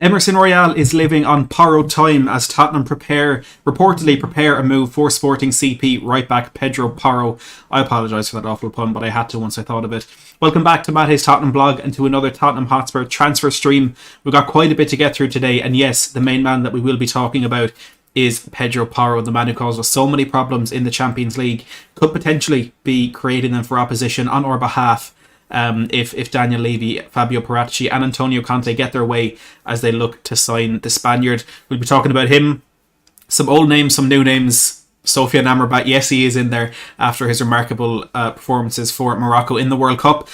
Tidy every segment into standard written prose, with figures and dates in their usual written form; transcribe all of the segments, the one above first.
Emerson Royal is living on borrowed time as Tottenham reportedly prepare a move for Sporting CP right back Pedro Porro. I apologise for that awful pun, but I had to once I thought of it. Welcome back to Matthew's Tottenham Blog and to another Tottenham Hotspur transfer stream. We've got quite a bit to get through today, and yes, the main man that we will be talking about is Pedro Porro, the man who caused us so many problems in the Champions League. Could potentially be creating them for opposition on our behalf if Daniel Levy, Fabio Paratici and Antonio Conte get their way as they look to sign the Spaniard. We'll be talking about him, some old names, some new names. Sofyan Amrabat, yes, he is in there after his remarkable performances for Morocco in the World Cup.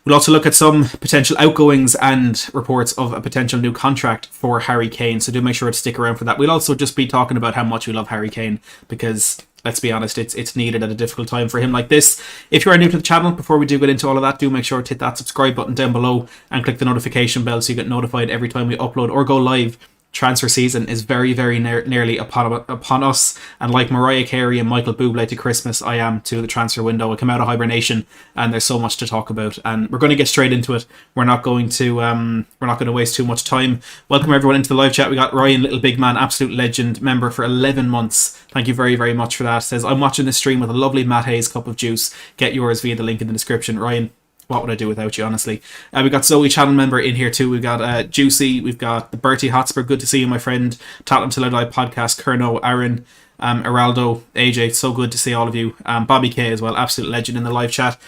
We'll also look at some potential outgoings and reports of a potential new contract for Harry Kane, so do make sure to stick around for that. We'll also just be talking about how much we love Harry Kane, because let's be honest, it's needed at a difficult time for him like this. If you are new to the channel, before we do get into all of that, do make sure to hit that subscribe button down below and click the notification bell so you get notified every time we upload or go live. Transfer season is very, very nearly upon us, and like Mariah Carey and Michael Bublé to Christmas, I am to the transfer window. I come out of hibernation, and there's so much to talk about, and we're going to get straight into it. We're not going to waste too much time. Welcome everyone into the live chat. We got Ryan, little big man, absolute legend, member for 11 months. Thank you very, very much for that. Says, I'm watching this stream with a lovely Matt Hayes cup of juice. Get yours via the link in the description. Ryan, what would I do without you, honestly? We've got Zoe, channel member, in here too. We've got Juicy. We've got the Bertie Hotspur. Good to see you, my friend. Tottenham Till I Die podcast. Kerno, Aaron, Heraldo, AJ. So good to see all of you. Bobby K as well. Absolute legend in the live chat.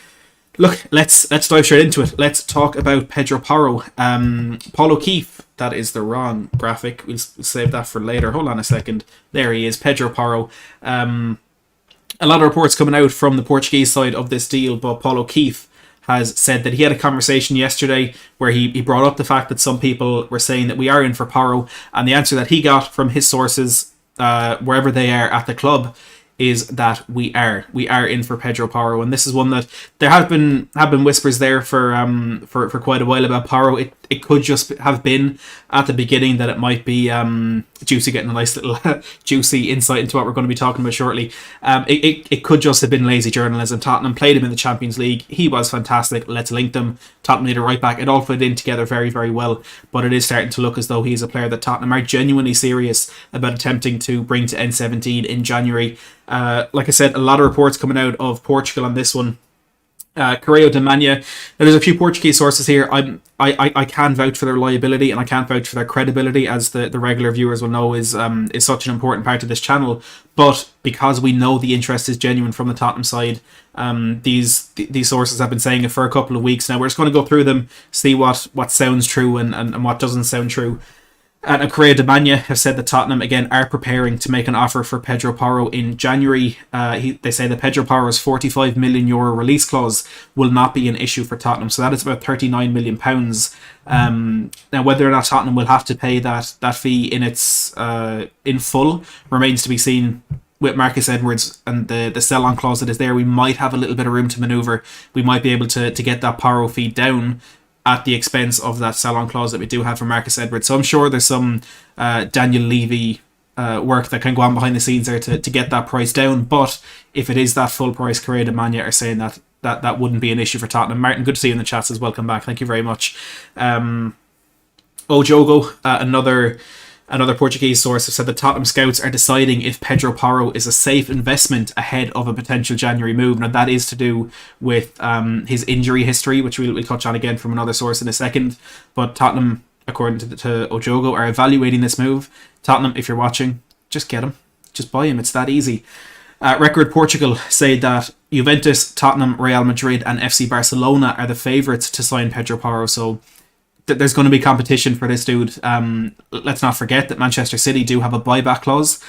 Look, let's dive straight into it. Let's talk about Pedro Porro. Paul O'Keefe. That is the wrong graphic. We'll save that for later. Hold on a second. There he is. Pedro Porro. A lot of reports coming out from the Portuguese side of this deal, but Paul O'Keefe has said that he had a conversation yesterday where he brought up the fact that some people were saying that we are in for Porro, and the answer that he got from his sources, wherever they are at the club, is that we are in for Pedro Porro. And this is one that there have been whispers there for quite a while about Porro. It could just have been at the beginning that it might be Juicy getting a nice little juicy insight into what we're going to be talking about shortly. It could just have been lazy journalism. Tottenham played him in the Champions League. He was fantastic. Let's link them. Tottenham need a right back. It all fit in together very, very well. But it is starting to look as though he's a player that Tottenham are genuinely serious about attempting to bring to N17 in January. Like I said, a lot of reports coming out of Portugal on this one. Correio de Manha. Now, there's a few Portuguese sources here. I can vouch for their reliability and I can't vouch for their credibility, as the regular viewers will know is such an important part of this channel. But because we know the interest is genuine from the Tottenham side, these sources have been saying it for a couple of weeks now. We're just going to go through them, see what sounds true and what doesn't sound true. And Correia de Manha have said that Tottenham, again, are preparing to make an offer for Pedro Porro in January. They say that Pedro Porro's €45 million release clause will not be an issue for Tottenham. So that is about £39 million. Now, whether or not Tottenham will have to pay that fee in full remains to be seen. With Marcus Edwards and the sell-on clause that is there, we might have a little bit of room to manoeuvre. We might be able to get that Porro fee down at the expense of that sell-on clause that we do have for Marcus Edwards. So I'm sure there's some Daniel Levy work that can go on behind the scenes there to get that price down. But if it is that full price, Correia de Manha are saying that wouldn't be an issue for Tottenham. Martin, good to see you in the chats as welcome back. Thank you very much. Ojogo, another Portuguese source, have said that Tottenham scouts are deciding if Pedro Porro is a safe investment ahead of a potential January move. Now, that is to do with his injury history, which we'll touch on again from another source in a second. But Tottenham, according to Ojogo, are evaluating this move. Tottenham, if you're watching, just get him. Just buy him. It's that easy. Record Portugal say that Juventus, Tottenham, Real Madrid and FC Barcelona are the favourites to sign Pedro Porro. So there's going to be competition for this dude. Let's not forget that Manchester City do have a buyback clause.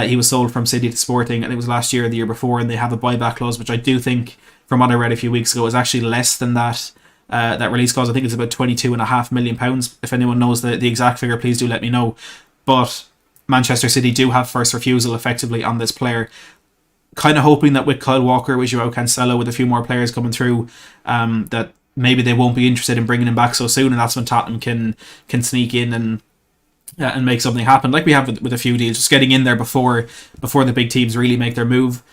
He was sold from City to Sporting, I think it was last year or the year before, and they have a buyback clause, which I do think, from what I read a few weeks ago, is actually less than that release clause. I think it's about £22.5 million. If anyone knows the exact figure, please do let me know. But Manchester City do have first refusal effectively on this player. Kind of hoping that with Kyle Walker, with Joao Cancelo, with a few more players coming through, that maybe they won't be interested in bringing him back so soon, and that's when Tottenham can sneak in and make something happen, like we have with a few deals, just getting in there before the big teams really make their move.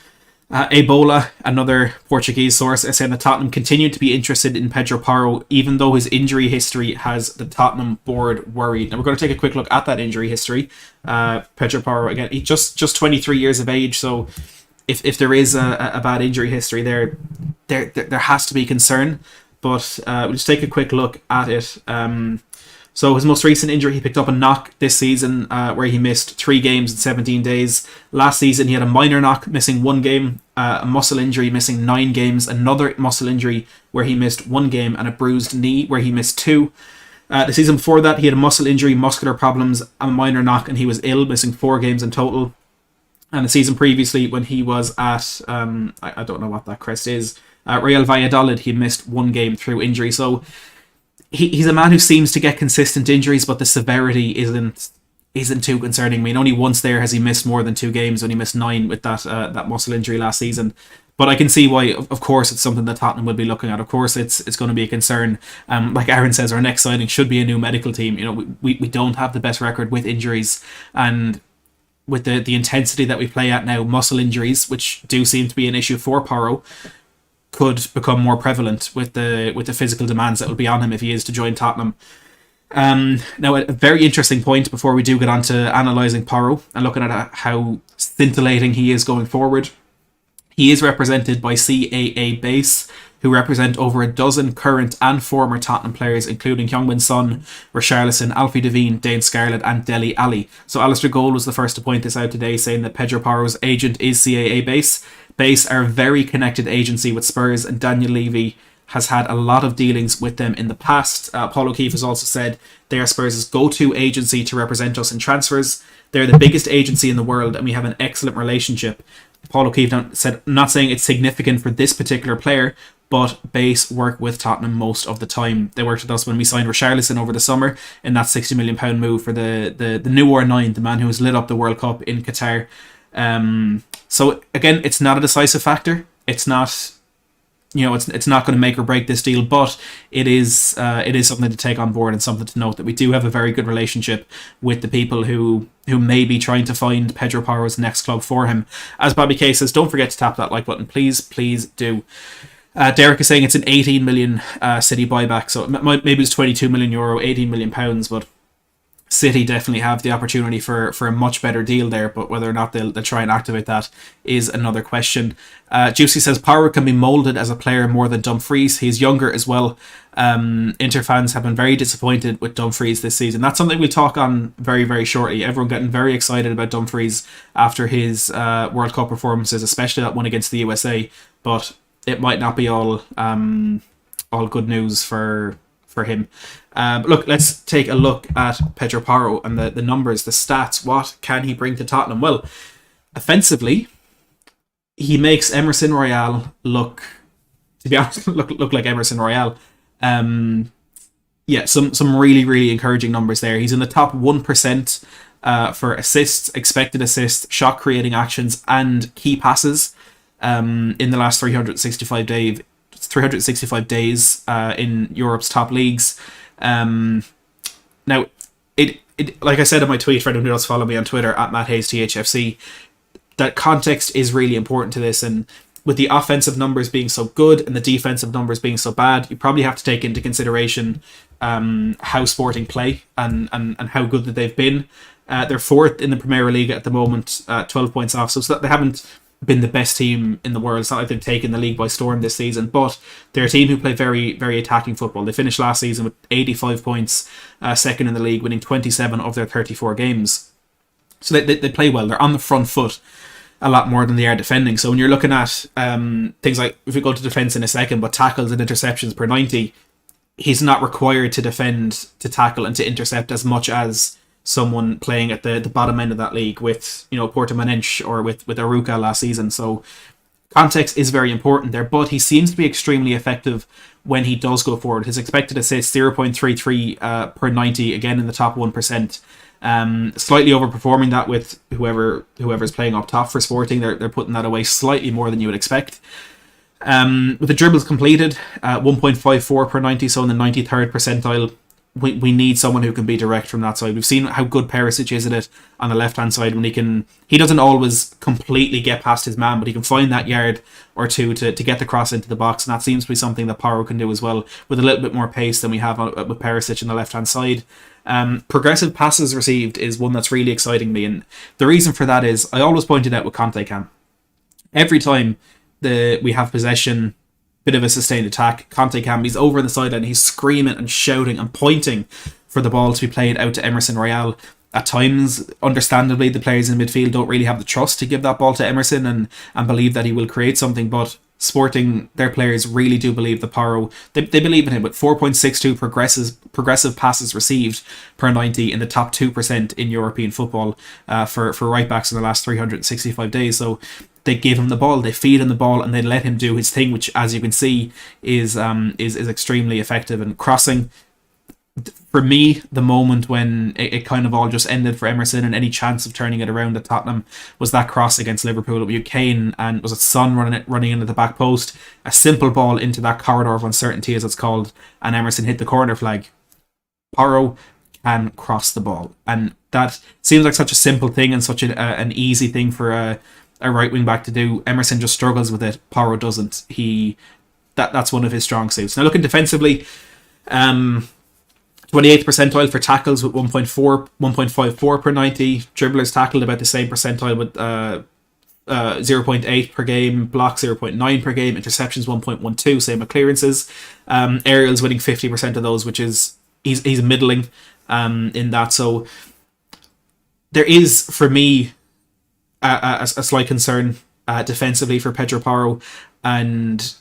Ebola, another Portuguese source, is saying that Tottenham continued to be interested in Pedro Porro, even though his injury history has the Tottenham board worried. Now we're going to take a quick look at that injury history. Pedro Porro, again, he's just 23 years of age, so if there is a bad injury history there has to be concern. But we'll just take a quick look at it. So his most recent injury, he picked up a knock this season where he missed 3 games in 17 days. Last season, he had a minor knock, missing 1 game, a muscle injury, missing 9 games, another muscle injury where he missed 1 game, and a bruised knee where he missed 2. The season before that, he had a muscle injury, muscular problems, a minor knock, and he was ill, missing 4 games in total. And the season previously, when he was at, I don't know what that crest is, Real Valladolid, he missed 1 game through injury. So he's a man who seems to get consistent injuries, but the severity isn't too concerning. I mean, only once there has he missed more than 2 games, when he missed 9 with that muscle injury last season. But I can see why, of course, it's something that Tottenham will be looking at. Of course, it's going to be a concern. Like Aaron says, our next signing should be a new medical team. You know, we don't have the best record with injuries, and with the intensity that we play at now, muscle injuries, which do seem to be an issue for Porro, could become more prevalent with the physical demands that will be on him if he is to join Tottenham. Now, a very interesting point before we do get on to analysing Porro and looking at how scintillating he is going forward. He is represented by CAA Base, who represent over a dozen current and former Tottenham players, including Heung-min Son, Richarlison, Alfie Devine, Dane Scarlett, and Dele Alli. So Alistair Gold was the first to point this out today, saying that Pedro Porro's agent is CAA Base. Base are a very connected agency with Spurs, and Daniel Levy has had a lot of dealings with them in the past. Paul O'Keefe has also said they are Spurs' go-to agency to represent us in transfers. They're the biggest agency in the world, and we have an excellent relationship. Paul O'Keefe said, not saying it's significant for this particular player, but Base work with Tottenham most of the time. They worked with us when we signed Richarlison over the summer in that £60 million move for the new R9, the man who has lit up the World Cup in Qatar. So again, it's not a decisive factor. It's not, it's not going to make or break this deal, but it is something to take on board and something to note, that we do have a very good relationship with the people who may be trying to find Pedro Porro's next club for him. As Bobby K says, don't forget to tap that like button, please do. Derek is saying it's an 18 million City buyback, so maybe it's €22 million, £18 million, but City definitely have the opportunity for a much better deal there, but whether or not they'll try and activate that is another question. Juicy says Porro can be moulded as a player more than Dumfries. He's younger as well. Inter fans have been very disappointed with Dumfries this season. That's something we'll talk on very, very shortly. Everyone getting very excited about Dumfries after his World Cup performances, especially that one against the USA, but it might not be all good news for him. But look, let's take a look at Pedro Porro and the numbers, the stats. What can he bring to Tottenham? Well, offensively, he makes Emerson Royale look like Emerson Royale. Some really, really encouraging numbers there. He's in the top 1% for assists, expected assists, shot creating actions, and key passes in the last 365 days in Europe's top leagues. Now, it like I said in my tweet, for anyone who does follow me on Twitter at MattHayesTHFC, that context is really important to this. And with the offensive numbers being so good and the defensive numbers being so bad, you probably have to take into consideration how Sporting play and how good that they've been. They're 4th in the Premier League at the moment, 12 points off. So they haven't been the best team in the world. It's not like they've taken the league by storm this season, but they're a team who play very, very attacking football. They finished last season with 85 points, second in the league, winning 27 of their 34 games. So they play well. They're on the front foot a lot more than they are defending. So when you're looking at things like, if we go to defence in a second, but tackles and interceptions per 90, he's not required to defend, to tackle and to intercept as much as someone playing at the bottom end of that league with, Portimonense or with Aruca last season. So context is very important there, but he seems to be extremely effective when he does go forward. His expected assists 0.33 per 90, again in the top 1%. Slightly overperforming that with whoever's playing up top for Sporting. They're putting that away slightly more than you would expect. With the dribbles completed, 1.54 per 90, so in the 93rd percentile. we need someone who can be direct from that side. We've seen how good Perisic is at it on the left hand side when he doesn't always completely get past his man, but he can find that yard or two to get the cross into the box, and that seems to be something that Porro can do as well, with a little bit more pace than we have with Perisic on the left hand side. Progressive passes received is one that's really exciting me, and the reason for that is I always pointed out with Conte Cam. Every time we have possession, bit of a sustained attack, Conte Cam, he's over in the sideline, he's screaming and shouting and pointing for the ball to be played out to Emerson Royal. At times, understandably, the players in midfield don't really have the trust to give that ball to Emerson and believe that he will create something, but Sporting, their players really do believe that Porro, they believe in him, with 4.62 progressive passes received per 90 in the top 2% in European football for right backs in the last 365 days. So they give him the ball, they feed him the ball, and they let him do his thing, which, as you can see, is extremely effective. And crossing, for me, the moment when it kind of all just ended for Emerson and any chance of turning it around at Tottenham was that cross against Liverpool. It was Kane and was it Son running into the back post, a simple ball into that corridor of uncertainty, as it's called, and Emerson hit the corner flag. Porro can cross the ball, and that seems like such a simple thing and such an easy thing for a right wing back to do. Emerson just struggles with it. Porro doesn't. That's one of his strong suits. Now, looking defensively, 28th percentile for tackles with 1.54 per 90. Dribblers tackled about the same percentile with 0.8 per game. Blocks 0.9 per game. Interceptions 1.12. Same with clearances. Aerials winning 50% of those, which is he's middling in that. So there is, for me, a slight concern defensively for Pedro Porro, and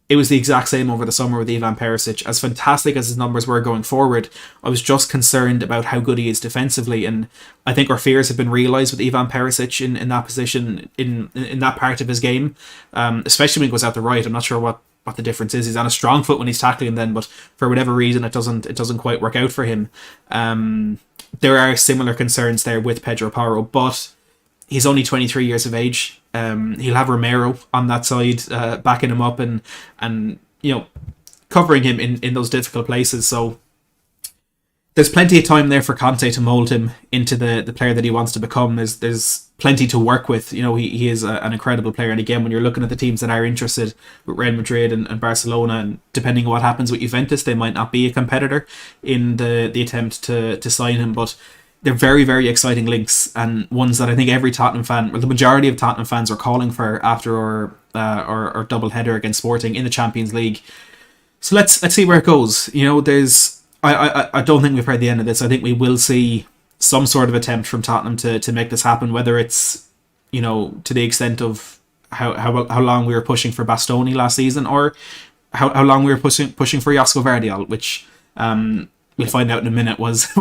it was the exact same over the summer with Ivan Perisic. As fantastic as his numbers were going forward, I was just concerned about how good he is defensively, and I think our fears have been realised with Ivan Perisic in that position, in that part of his game, especially when he goes out the right. I'm not sure what the difference is. He's on a strong foot when he's tackling then, but for whatever reason it doesn't quite work out for him. There are similar concerns there with Pedro Porro, but he's only 23 years of age. He'll have Romero on that side, backing him up and covering him in those difficult places. So there's plenty of time there for Conte to mould him into the player that he wants to become. There's plenty to work with. He is an incredible player. And again, when you're looking at the teams that are interested with Real Madrid and Barcelona, and depending on what happens with Juventus, they might not be a competitor in the attempt to sign him, but they're very, very exciting links, and ones that I think every Tottenham fan, or the majority of Tottenham fans, are calling for after our double header against Sporting in the Champions League. So let's see where it goes. I don't think we've heard the end of this. I think we will see some sort of attempt from Tottenham to make this happen, whether it's to the extent of how long we were pushing for Bastoni last season, or how long we were pushing for Josko Vardiol, which we'll find out in a minute was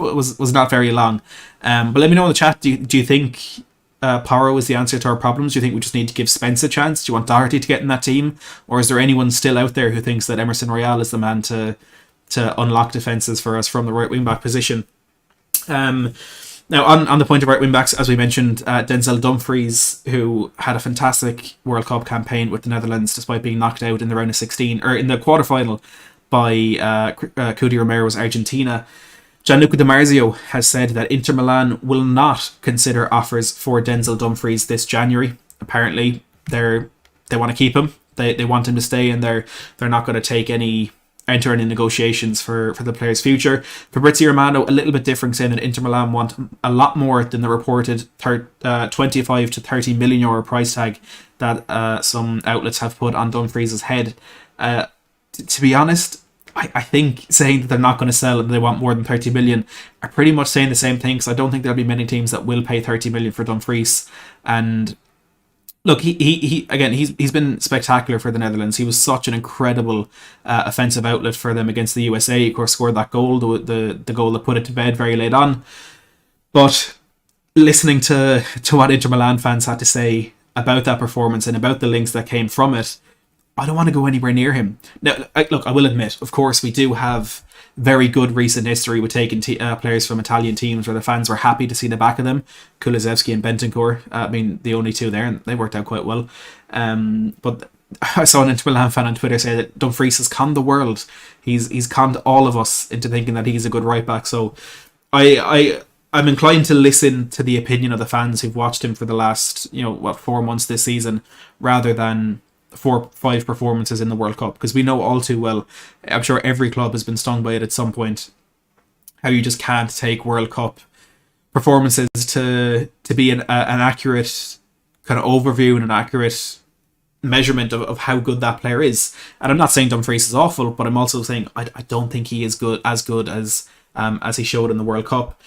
not very long. But let me know in the chat, do you think Porro is the answer to our problems? Do you think we just need to give Spence a chance? Do you want Doherty to get in that team? Or is there anyone still out there who thinks that Emerson Royal is the man to unlock defences for us from the right wing back position? Now, on the point of right wing backs, as we mentioned, Denzel Dumfries, who had a fantastic World Cup campaign with the Netherlands despite being knocked out in the round of 16, or in the quarterfinal, by Cuti Romero's Argentina. Gianluca Di Marzio has said that Inter Milan will not consider offers for Denzel Dumfries this January. Apparently, they want to keep him. They want him to stay, and they're not going to enter any negotiations for the player's future. Fabrizio Romano, a little bit different, saying that Inter Milan want a lot more than the reported 25 to 30 million euro price tag that some outlets have put on Dumfries' head. To be honest, I think saying that they're not going to sell and they want more than 30 million are pretty much saying the same thing, because I don't think there'll be many teams that will pay 30 million for Dumfries. And look, he's been spectacular for the Netherlands. He was such an incredible offensive outlet for them against the USA. He, of course, scored that goal, the goal that put it to bed very late on. But listening to what Inter Milan fans had to say about that performance and about the links that came from it, I don't want to go anywhere near him. Now, I will admit, of course, we do have very good recent history with taking players from Italian teams where the fans were happy to see the back of them. Kulusevski and Bentancur, the only two there, and they worked out quite well. But I saw an Inter Milan fan on Twitter say that Dumfries has conned the world. He's conned all of us into thinking that he's a good right back. So I'm inclined to listen to the opinion of the fans who've watched him for the last 4 months this season, rather than 4-5 performances in the World Cup, because we know all too well. I'm sure every club has been stung by it at some point. How you just can't take World Cup performances to be an accurate kind of overview and an accurate measurement of how good that player is. And I'm not saying Dumfries is awful, but I'm also saying I don't think he is good as he showed in the World Cup.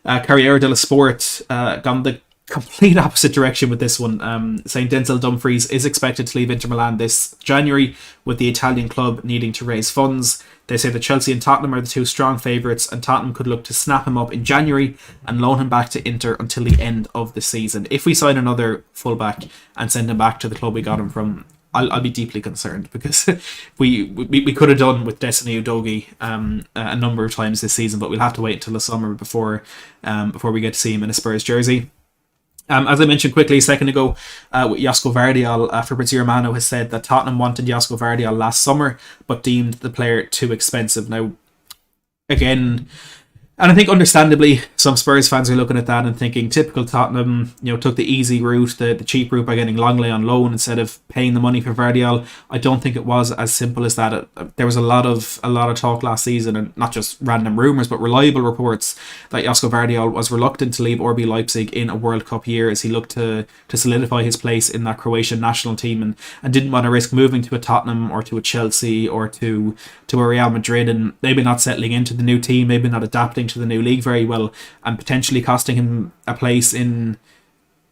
Carriere de la Sport gone the complete opposite direction with this one, saying Denzel Dumfries is expected to leave Inter Milan this January, with the Italian club needing to raise funds. They say that Chelsea and Tottenham are the two strong favourites, and Tottenham could look to snap him up in January and loan him back to Inter until the end of the season. If we sign another fullback and send him back to the club we got him from, I'll be deeply concerned, because we could have done with Destiny Udogie a number of times this season, but we'll have to wait until the summer before we get to see him in a Spurs jersey. As I mentioned quickly a second ago, with Josko Vardiol, Fabrizio Romano has said that Tottenham wanted Josko Vardiol last summer, but deemed the player too expensive. Now, again, and I think understandably, some Spurs fans are looking at that and thinking, typical Tottenham, took the easy route, the cheap route by getting Longley on loan instead of paying the money for Vardiol. I don't think it was as simple as that. There was a lot of talk last season, and not just random rumours, but reliable reports that Josko Vardiol was reluctant to leave RB Leipzig in a World Cup year as he looked to solidify his place in that Croatian national team, and didn't want to risk moving to a Tottenham or to a Chelsea or to a Real Madrid and maybe not settling into the new team, maybe not adapting to the new league very well, and potentially costing him a place in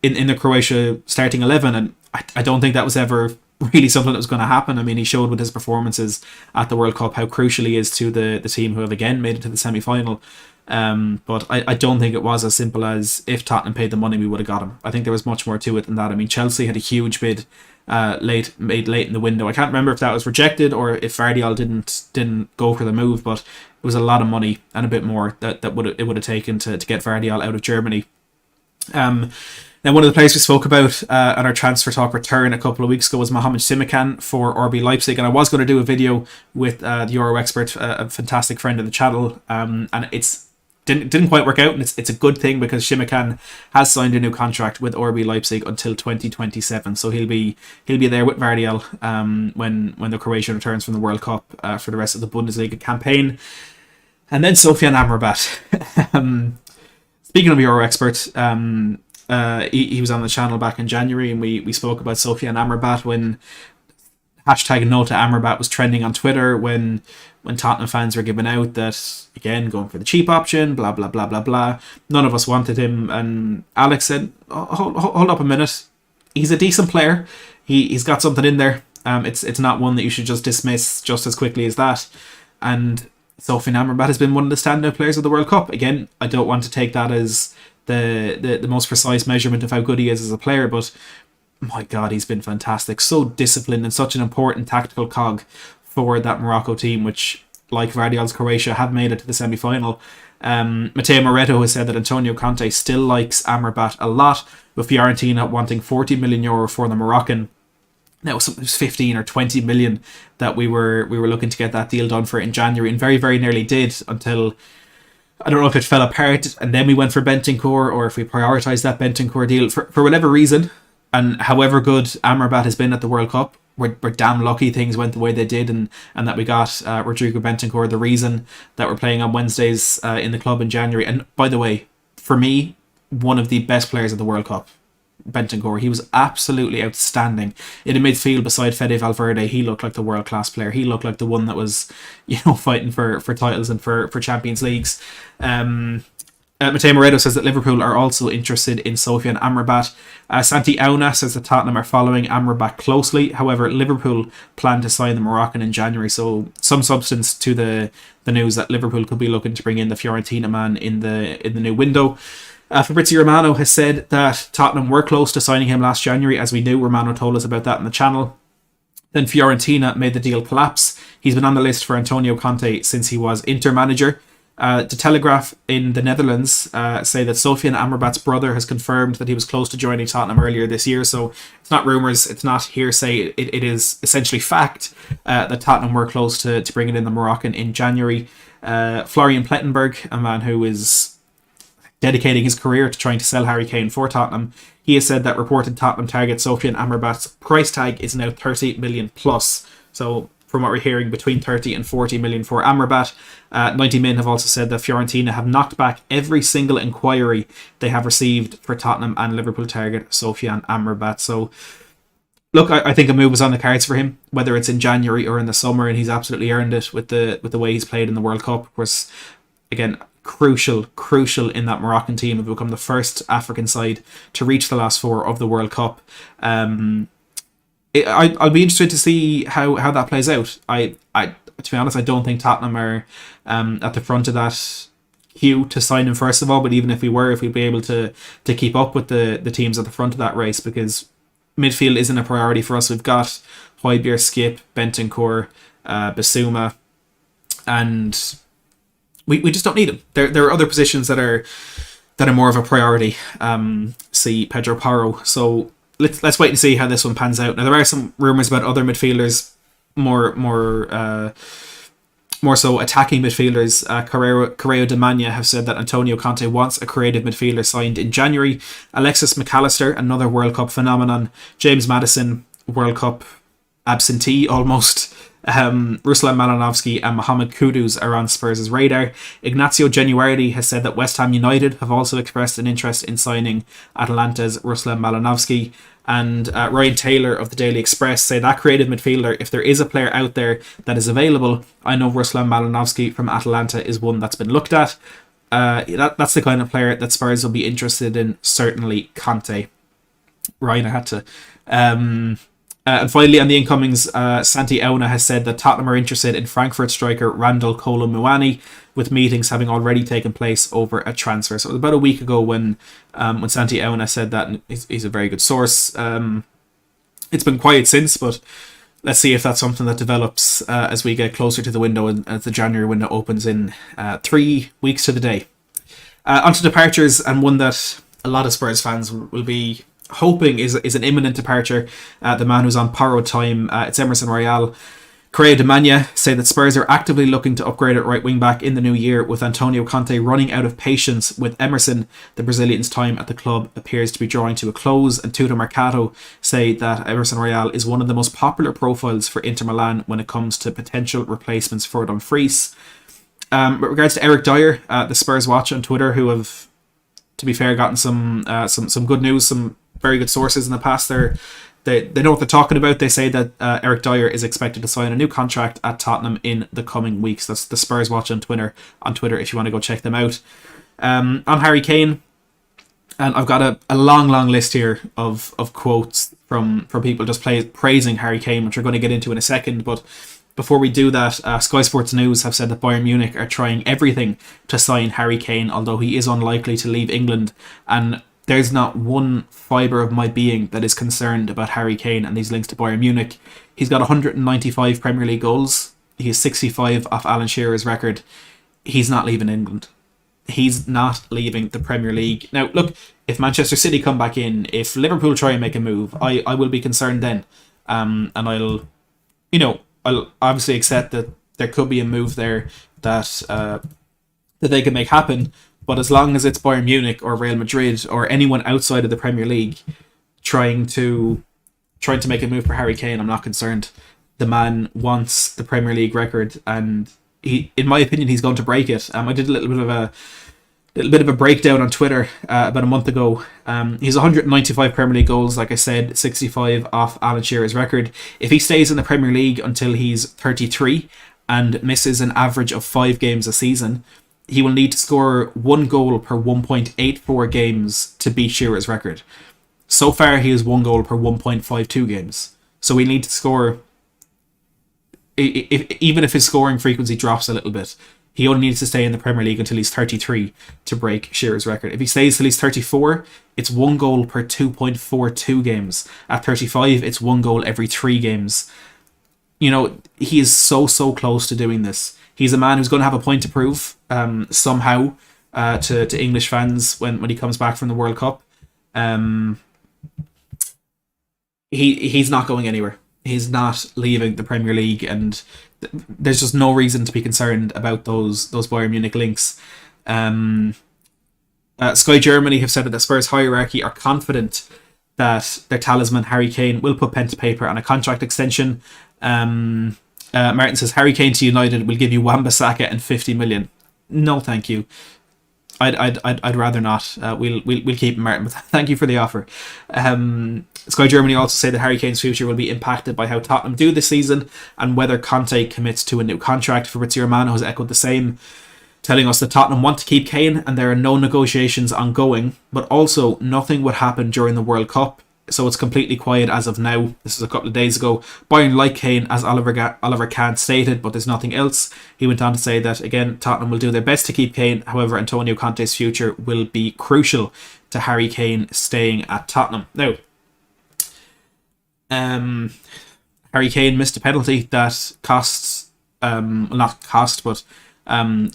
the Croatia starting 11. And I don't think that was ever really something that was going to happen. I mean, he showed with his performances at the World Cup how crucial he is to the team, who have again made it to the semi-final. But I don't think it was as simple as, if Tottenham paid the money, we would have got him. I think there was much more to it than that. I mean, Chelsea had a huge bid late in the window. I can't remember if that was rejected or if Vardiol didn't go for the move, but it was a lot of money and a bit more that it would have taken to get Vardiol out of Germany. Now, one of the players we spoke about on our Transfer Talk return a couple of weeks ago was Mohamed Simikan for RB Leipzig, and I was going to do a video with the Euro expert, a fantastic friend of the channel, and it's didn't quite work out, and it's a good thing, because Simikan has signed a new contract with RB Leipzig until 2027, so he'll be there with Vardiol when the Croatian returns from the World Cup for the rest of the Bundesliga campaign. And then Sofyan Amrabat. Speaking of Euro expert, he was on the channel back in January, and we spoke about Sofyan Amrabat when hashtag No to Amrabat was trending on Twitter, when Tottenham fans were giving out that, again, going for the cheap option, blah blah blah blah blah. None of us wanted him, and Alex said, hold up a minute, he's a decent player, he's got something in there. It's not one that you should just dismiss just as quickly as that. And Sofyan Amrabat has been one of the standout players of the World Cup. Again, I don't want to take that as the most precise measurement of how good he is as a player, but my God, he's been fantastic. So disciplined and such an important tactical cog for that Morocco team, which, like Vardiol's Croatia, have made it to the semi-final. Matteo Moretto has said that Antonio Conte still likes Amrabat a lot, with Fiorentina wanting €40 million for the Moroccan. Now, it was 15 or 20 million that we were looking to get that deal done for in January, and very, very nearly did, until I don't know if it fell apart and then we went for Bentancur, or if we prioritised that Bentancur deal for whatever reason. And however good Amrabat has been at the World Cup, we're damn lucky things went the way they did, and that we got Rodrigo Bentancur, the reason that we're playing on Wednesdays in the club in January. And by the way, for me, one of the best players of the World Cup, Bentancur. He was absolutely outstanding in the midfield beside Fede Valverde. He looked like the world-class player. He looked like the one that was, fighting for titles and for Champions Leagues. Matteo Moretto says that Liverpool are also interested in Sofyan Amrabat. Santi Auna says that Tottenham are following Amrabat closely. However, Liverpool plan to sign the Moroccan in January, so some substance to the news that Liverpool could be looking to bring in the Fiorentina man in the new window. Fabrizio Romano has said that Tottenham were close to signing him last January, as we knew. Romano told us about that in the channel. Then Fiorentina made the deal collapse. He's been on the list for Antonio Conte since he was Inter manager. The Telegraph in the Netherlands say that Sofyan Amrabat's brother has confirmed that he was close to joining Tottenham earlier this year. So it's not rumours, it's not hearsay. It is essentially fact that Tottenham were close to bringing in the Moroccan in January. Florian Plettenberg, a man who is dedicating his career to trying to sell Harry Kane for Tottenham, he has said that reported Tottenham target Sofyan Amrabat's price tag is now 30 million plus. So from what we're hearing, between 30 and 40 million for Amrabat. 90 Min have also said that Fiorentina have knocked back every single inquiry they have received for Tottenham and Liverpool target Sofyan Amrabat. So look, I think a move was on the cards for him, whether it's in January or in the summer, and he's absolutely earned it with the way he's played in the World Cup. Of course, again, crucial in that Moroccan team have become the first African side to reach the last four of the World Cup. I'll be interested to see how that plays out. I to be honest, I don't think Tottenham are at the front of that queue to sign him first of all. But even if we'd be able to keep up with the teams at the front of that race, because midfield isn't a priority for us. We've got Højbjerg, Skip, Bentancur, Bissouma, and we just don't need him. There are other positions that are more of a priority. See Pedro Porro. So let's wait and see how this one pans out. Now there are some rumours about other midfielders, more so attacking midfielders. Correo de Mania have said that Antonio Conte wants a creative midfielder signed in January. Alexis McAllister, another World Cup phenomenon. James Maddison, World Cup absentee almost. Ruslan Malinovsky and Mohamed Kudus are on Spurs' radar. Ignacio Genuardi has said that West Ham United have also expressed an interest in signing Atalanta's Ruslan Malinovsky. And Ryan Taylor of the Daily Express say that creative midfielder, if there is a player out there that is available, I know Ruslan Malinovsky from Atalanta is one that's been looked at. That's the kind of player that Spurs will be interested in, certainly Conte. Ryan, I had to... and finally, on the incomings, Santi Auna has said that Tottenham are interested in Frankfurt striker Randall Kolo Muani, with meetings having already taken place over a transfer. So it was about a week ago when Santi Auna said that, and he's a very good source. It's been quiet since, but let's see if that's something that develops as we get closer to the window and as the January window opens in 3 weeks to the day. Onto departures, and one that a lot of Spurs fans will be hoping is an imminent departure. The man who's on borrowed time, it's Emerson Royal. Correa de Mania say that Spurs are actively looking to upgrade at right wing back in the new year, with Antonio Conte running out of patience with Emerson. The Brazilian's time at the club appears to be drawing to a close, and Tuto Mercado say that Emerson Royal is one of the most popular profiles for Inter Milan when it comes to potential replacements for Dumfries. With regards to Eric Dyer, the Spurs watch on Twitter, who have, to be fair, gotten some good news, some very good sources in the past. They know what they're talking about. They say that Eric Dyer is expected to sign a new contract at Tottenham in the coming weeks. That's the Spurs watch on Twitter if you want to go check them out. On Harry Kane, and I've got a long list here of quotes from people just praising Harry Kane, which we're going to get into in a second. But before we do that, Sky Sports News have said that Bayern Munich are trying everything to sign Harry Kane, although he is unlikely to leave England. And there's not one fibre of my being that is concerned about Harry Kane and these links to Bayern Munich. He's got 195 Premier League goals. He is 65 off Alan Shearer's record. He's not leaving England. He's not leaving the Premier League. Now, look, if Manchester City come back in, if Liverpool try and make a move, I will be concerned then. And I'll obviously accept that there could be a move there that they can make happen. But as long as it's Bayern Munich or Real Madrid or anyone outside of the Premier League trying to make a move for Harry Kane, I'm not concerned. The man wants the Premier League record, and he, in my opinion, he's going to break it. I did a little bit of a breakdown on Twitter about a month ago. He's 195 Premier League goals, like I said, 65 off Alan Shearer's record. If he stays in the Premier League until he's 33 and misses an average of 5 games a season, he will need to score 1 goal per 1.84 games to beat Shearer's record. So far, he has 1 goal per 1.52 games. So we need to score, even if his scoring frequency drops a little bit, he only needs to stay in the Premier League until he's 33 to break Shearer's record. If he stays till he's 34, it's 1 goal per 2.42 games. At 35, it's 1 goal every 3 games. he is so close to doing this. He's a man who's going to have a point to prove somehow to English fans when he comes back from the World Cup. He's not going anywhere. He's not leaving the Premier League, and there's just no reason to be concerned about those Bayern Munich links. Sky Germany have said that the Spurs hierarchy are confident that their talisman Harry Kane will put pen to paper on a contract extension. Martin says Harry Kane to United will give you Wan-Bissaka and 50 million. No, thank you. I'd rather not. We'll keep him, Martin, but thank you for the offer. Sky Germany also say that Harry Kane's future will be impacted by how Tottenham do this season and whether Conte commits to a new contract. Fabrizio Romano has echoed the same, telling us that Tottenham want to keep Kane and there are no negotiations ongoing, but also nothing would happen during the World Cup, so it's completely quiet as of now. This is a couple of days ago. Bayern like Kane, as Oliver Kahn stated, but there's nothing else. He went on to say that, again, Tottenham will do their best to keep Kane. However, Antonio Conte's future will be crucial to Harry Kane staying at Tottenham. Now, Harry Kane missed a penalty that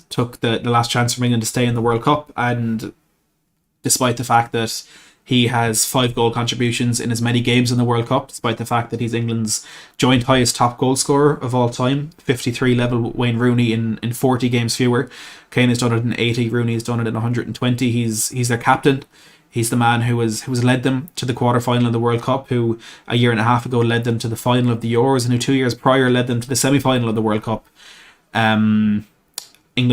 took the last chance from England to stay in the World Cup, and despite the fact that he has 5 goal contributions in as many games in the World Cup, despite the fact that he's England's joint highest top goal scorer of all time, 53 level Wayne Rooney in 40 games fewer. Kane has done it in 80, Rooney has done it in 120. He's their captain. He's the man who has led them to the quarter-final of the World Cup, who a year and a half ago led them to the final of the Euros, and who 2 years prior led them to the semi-final of the World Cup. England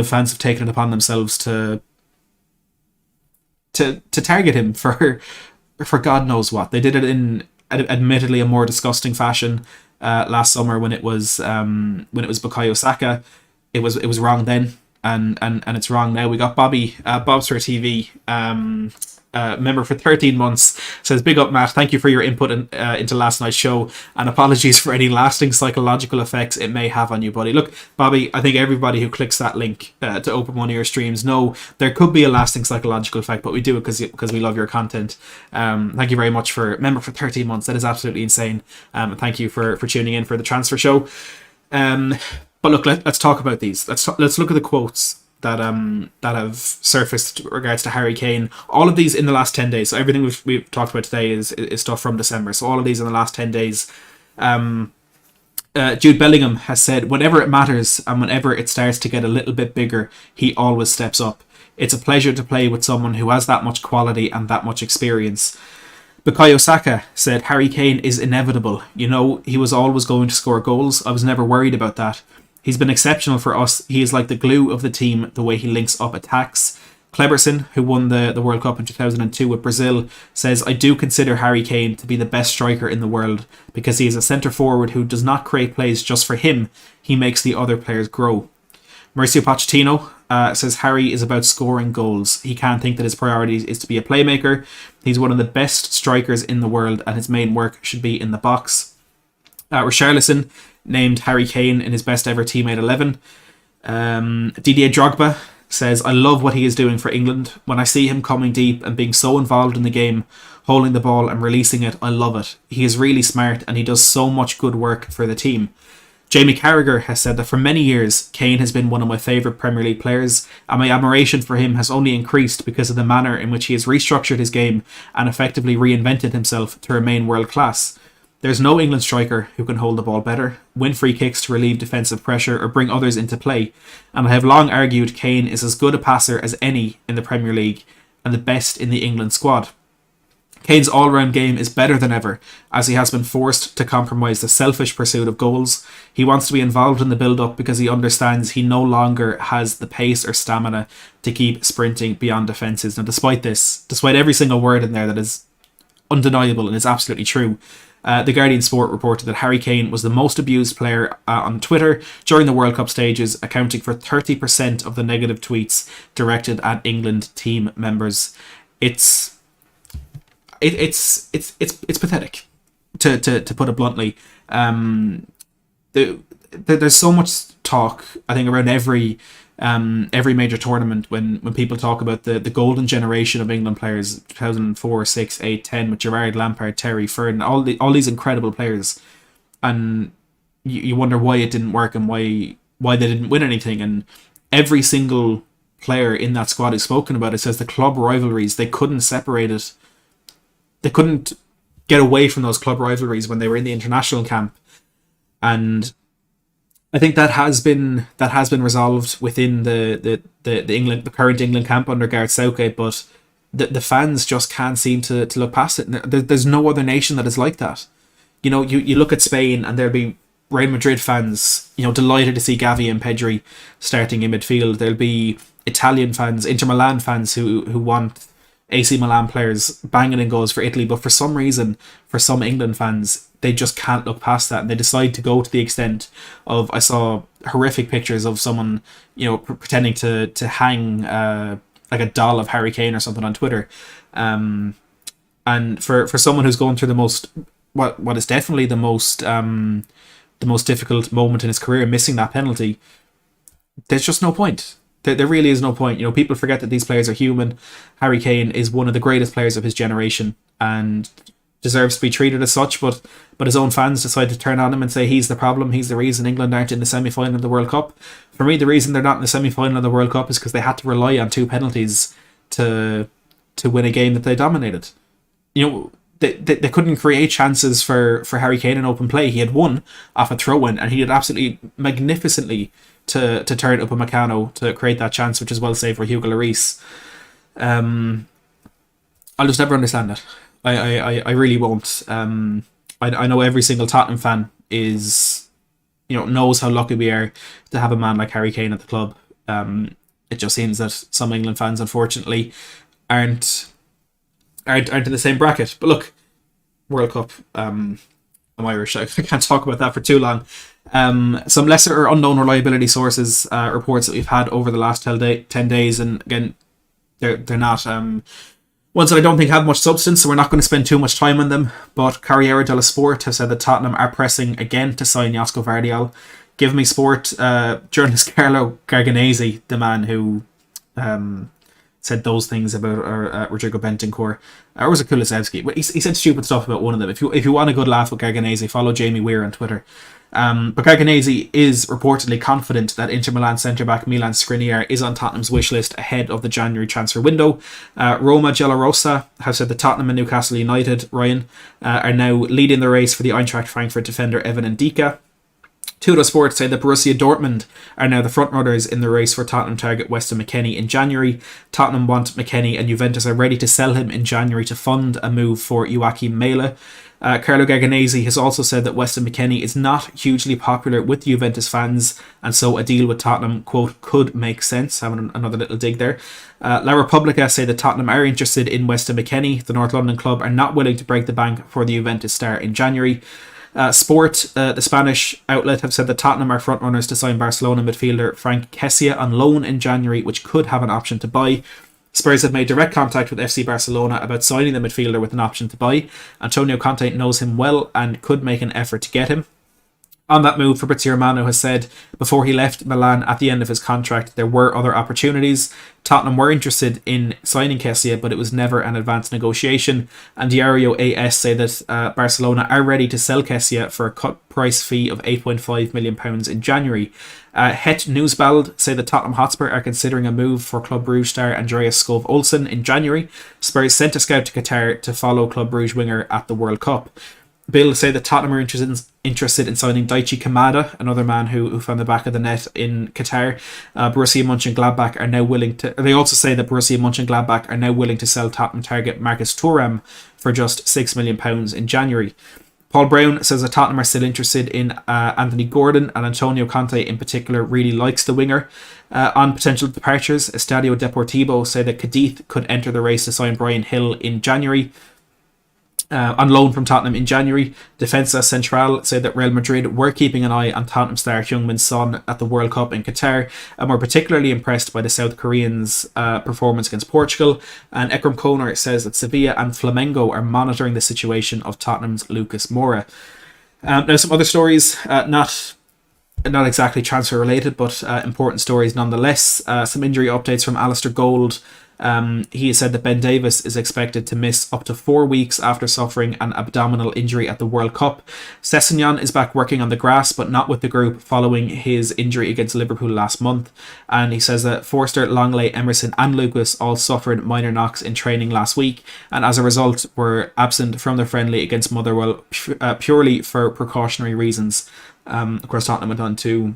fans have taken it upon themselves to target him for God knows what. They did it in admittedly a more disgusting fashion last summer when it was Bukayo Saka. It was wrong then, and it's wrong now. We got Bob's for TV. Member for 13 months, says, big up Matt, thank you for your input into last night's show, and apologies for any lasting psychological effects it may have on you, buddy. Look, Bobby, I think everybody who clicks that link to open one of your streams know there could be a lasting psychological effect, but we do it because we love your content. Thank you very much for member for 13 months. That is absolutely insane. Thank you for tuning in for the transfer show. But look, let's talk about these. Let's look at the quotes that have surfaced in regards to Harry Kane. All of these in the last 10 days. So everything we've talked about today is stuff from December. So all of these in the last 10 days. Jude Bellingham has said, whenever it matters and whenever it starts to get a little bit bigger, he always steps up. It's a pleasure to play with someone who has that much quality and that much experience. Bukayo Saka said, Harry Kane is inevitable. He was always going to score goals. I was never worried about that. He's been exceptional for us. He is like the glue of the team, the way he links up attacks. Kleberson, who won the World Cup in 2002 with Brazil, says, I do consider Harry Kane to be the best striker in the world because he is a centre-forward who does not create plays just for him. He makes the other players grow. Mauricio Pochettino says Harry is about scoring goals. He can't think that his priority is to be a playmaker. He's one of the best strikers in the world and his main work should be in the box. Richarlison named Harry Kane in his best ever teammate 11. Didier Drogba says, I love what he is doing for England. When I see him coming deep and being so involved in the game, holding the ball and releasing it, I love it. He is really smart and he does so much good work for the team. Jamie Carragher has said that for many years, Kane has been one of my favourite Premier League players, and my admiration for him has only increased because of the manner in which he has restructured his game and effectively reinvented himself to remain world class. There's no England striker who can hold the ball better, win free kicks to relieve defensive pressure or bring others into play, and I have long argued Kane is as good a passer as any in the Premier League and the best in the England squad. Kane's all-round game is better than ever, as he has been forced to compromise the selfish pursuit of goals. He wants to be involved in the build-up because he understands he no longer has the pace or stamina to keep sprinting beyond defences. Now, despite every single word in there that is undeniable and is absolutely true, the Guardian Sport reported that Harry Kane was the most abused player on Twitter during the World Cup stages, accounting for 30% of the negative tweets directed at England team members. It's pathetic, to put it bluntly. There's so much talk, I think, around every major tournament when people talk about the golden generation of England players, 2004, 6, 8, 10, with Gerrard, Lampard, Terry, Ferdinand, all these incredible players, and you wonder why it didn't work and why they didn't win anything. And every single player in that squad who's spoken about it says the club rivalries, they couldn't separate it. They couldn't get away from those club rivalries when they were in the international camp. And I think that has been resolved within the current England camp under Gareth Southgate, but the fans just can't seem to look past it. There's no other nation that is like that. You look at Spain and there'll be Real Madrid fans, delighted to see Gavi and Pedri starting in midfield. There'll be Italian fans, Inter Milan fans who want AC Milan players banging in goals for Italy, but for some reason, for some England fans, they just can't look past that, and they decide to go to the extent of, I saw horrific pictures of someone, pretending to hang like a doll of Harry Kane or something on Twitter, and for someone who's going through the most, what is definitely the most difficult moment in his career, missing that penalty, there's just no point. There really is no point. People forget that these players are human. Harry Kane is one of the greatest players of his generation and deserves to be treated as such, but his own fans decide to turn on him and say he's the problem, he's the reason England aren't in the semi-final of the World Cup. For me, the reason they're not in the semi-final of the World Cup is because they had to rely on 2 penalties to win a game that they dominated. They couldn't create chances for Harry Kane in open play. He had one off a throw-in, and he did absolutely magnificently to turn Upamecano to create that chance, which is well saved for Hugo Lloris. I'll just never understand that. I really won't. I know every single Tottenham fan is, knows how lucky we are to have a man like Harry Kane at the club. It just seems that some England fans, unfortunately, aren't in the same bracket. But look, World Cup. I'm Irish. I can't talk about that for too long. Some lesser or unknown reliability sources reports that we've had over the last 10 days, and again, they're not ones that I don't think have much substance, so we're not going to spend too much time on them. But Corriere dello Sport have said that Tottenham are pressing again to sign Josko Vardiol. Give Me Sport journalist Carlo Garganese, the man who said those things about Rodrigo Bentancur, or was it Kulusevski? But he said stupid stuff about one of them. If you want a good laugh with Garganese, follow Jamie Weir on Twitter. But Garganese is reportedly confident that Inter Milan centre-back Milan Skriniar is on Tottenham's wish list ahead of the January transfer window. Roma Giallorossa have said that Tottenham and Newcastle United, Ryan, are now leading the race for the Eintracht Frankfurt defender Evan Ndika. Tutto Sport say that Borussia Dortmund are now the frontrunners in the race for Tottenham target Weston McKennie in January. Tottenham want McKennie, and Juventus are ready to sell him in January to fund a move for Joachim Mele. Carlo Garganese has also said that Weston McKennie is not hugely popular with Juventus fans, and so a deal with Tottenham, quote, could make sense. Having another little dig there. La Repubblica say that Tottenham are interested in Weston McKennie. The North London club are not willing to break the bank for the Juventus star in January. Sport, the Spanish outlet, have said that Tottenham are frontrunners to sign Barcelona midfielder Frank Kessie on loan in January, which could have an option to buy. Spurs have made direct contact with FC Barcelona about signing the midfielder with an option to buy. Antonio Conte knows him well and could make an effort to get him. On that move, Fabrizio Romano has said before he left Milan at the end of his contract, there were other opportunities. Tottenham were interested in signing Kessie, but it was never an advanced negotiation. And Diario AS say that Barcelona are ready to sell Kessie for a cut price fee of £8.5 million in January. Het Nieuwsblad say that Tottenham Hotspur are considering a move for Club Brugge star Andreas Skov Olsen in January. Spurs sent a scout to Qatar to follow Club Brugge winger at the World Cup. Bill say that Tottenham are interested in signing Daichi Kamada, another man who found the back of the net in Qatar. Borussia Mönchengladbach are now willing to. They also say that Borussia Mönchengladbach are now willing to sell Tottenham target Marcus Thuram for just £6 million in January. Paul Brown says that Tottenham are still interested in Anthony Gordon, and Antonio Conte in particular really likes the winger. On potential departures, Estadio Deportivo say that Cadiz could enter the race to sign Brian Hill in January. On loan from Tottenham in January. Defensa Central said that Real Madrid were keeping an eye on Tottenham star Heung-min Son at the World Cup in Qatar and were particularly impressed by the South Koreans' performance against Portugal. And Ekram Koner says that Sevilla and Flamengo are monitoring the situation of Tottenham's Lucas Moura. Now some other stories, not exactly transfer related, but important stories nonetheless. Some injury updates from Alistair Gold. He has said that Ben Davies is expected to miss up to 4 weeks after suffering an abdominal injury at the World Cup. Sessegnon is back working on the grass, but not with the group following his injury against Liverpool last month. And he says that Forster, Longley, Emerson and Lucas all suffered minor knocks in training last week, and as a result were absent from their friendly against Motherwell purely for precautionary reasons. Of course, Tottenham went on to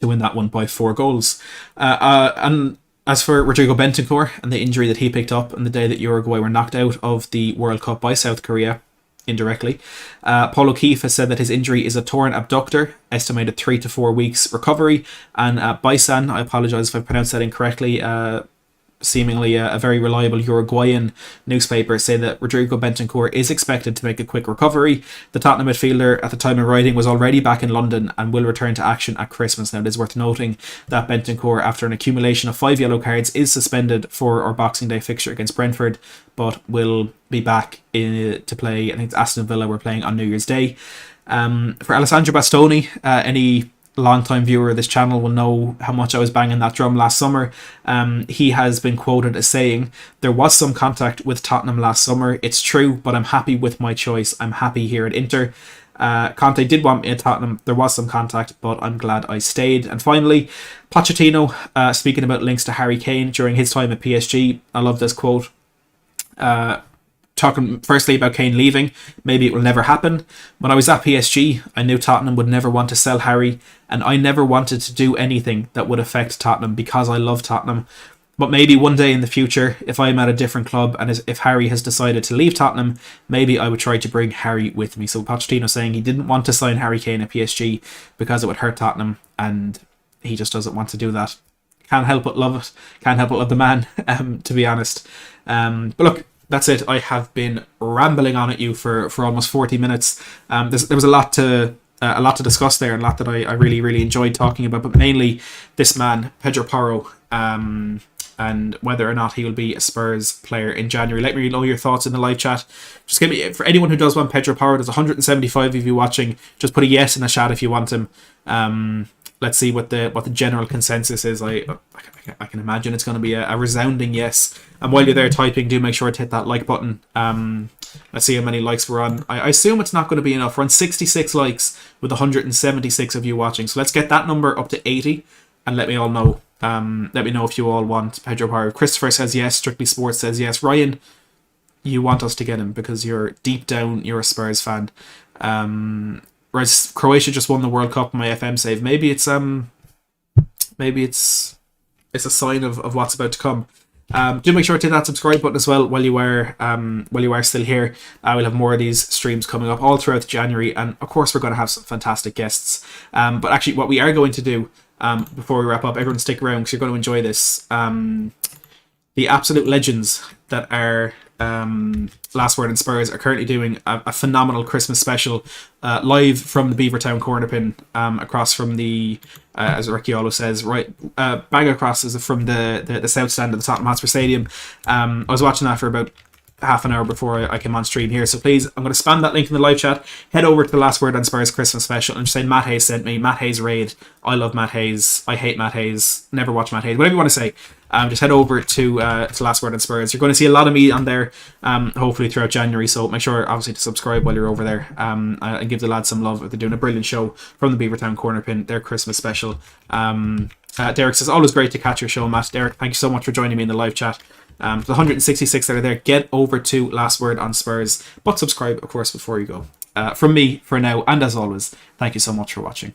win that one by 4 goals. And as for Rodrigo Bentancur and the injury that he picked up on the day that Uruguay were knocked out of the World Cup by South Korea, indirectly, Paul O'Keefe has said that his injury is a torn abductor, estimated 3 to 4 weeks recovery. And Baisan, I apologise if I pronounced that incorrectly, seemingly a very reliable Uruguayan newspaper, say that Rodrigo Bentancur is expected to make a quick recovery. The Tottenham midfielder at the time of writing was already back in London and will return to action at Christmas. Now, it is worth noting that Bentancur, after an accumulation of 5 yellow cards, is suspended for our Boxing Day fixture against Brentford, but will be back to play. I think it's Aston Villa we're playing on New Year's Day. For Alessandro Bastoni, any long-time viewer of this channel will know how much I was banging that drum last summer. He has been quoted as saying, "There was some contact with Tottenham last summer. It's true, but I'm happy with my choice. I'm happy here at Inter. Conte did want me at Tottenham. There was some contact, but I'm glad I stayed." And finally, Pochettino, speaking about links to Harry Kane during his time at PSG. I love this quote. Talking firstly about Kane leaving, maybe it will never happen. When I was at PSG, I knew Tottenham would never want to sell Harry, and I never wanted to do anything that would affect Tottenham because I love Tottenham. But maybe one day in the future, if I'm at a different club and if Harry has decided to leave Tottenham, maybe I would try to bring Harry with me. So Pochettino saying he didn't want to sign Harry Kane at PSG because it would hurt Tottenham, and he just doesn't want to do that. Can't help but love it. Can't help but love the man, to be honest. But look, that's it. I have been rambling on at you for almost 40 minutes. There was a lot to discuss there, and a lot that I really, really enjoyed talking about, but mainly this man, Pedro Porro, and whether or not he will be a Spurs player in January. Let me know your thoughts in the live chat. Just give me, for anyone who does want Pedro Porro, there's 175 of you watching. Just put a yes in the chat if you want him. Let's see what the general consensus is. I can imagine it's going to be a resounding yes. And while you're there typing, do make sure to hit that like button. Let's see how many likes we're on. I assume it's not going to be enough. We're on 66 likes with 176 of you watching. So let's get that number up to 80 and let me all know. Let me know if you all want Pedro Porro. Christopher says yes. Strictly Sports says yes. Ryan, you want us to get him because you're deep down, you're a Spurs fan. Whereas Croatia just won the World Cup in my FM save. Maybe it's a sign of what's about to come. Do make sure to hit that subscribe button as well while you are still here. We'll have more of these streams coming up all throughout January, and of course we're going to have some fantastic guests. But actually, what we are going to do before we wrap up, everyone stick around because you're going to enjoy this. The absolute legends that are Last Word on Spurs are currently doing a phenomenal Christmas special live from the Beavertown corner pin, across from the as Ricciolo says, right bang across is from the south stand of the Tottenham Hotspur Stadium. I was watching that for about half an hour before I came on stream here, so please, I'm going to spam that link in the live chat. Head over to the Last Word on Spurs Christmas special and just say Matt Hayes sent me. Matt Hayes raid. I love Matt Hayes. I hate Matt Hayes. Never watch Matt Hayes. Whatever you want to say. Just head over to Last Word on Spurs. You're going to see a lot of me on there, hopefully throughout January. So make sure, obviously, to subscribe while you're over there, and give the lads some love. They're doing a brilliant show from the Beavertown corner pin. Their Christmas special. Derek says, always great to catch your show, Matt. Derek, thank you so much for joining me in the live chat. The 166 that are there, get over to Last Word on Spurs, but subscribe, of course, before you go. From me, for now, and as always, thank you so much for watching.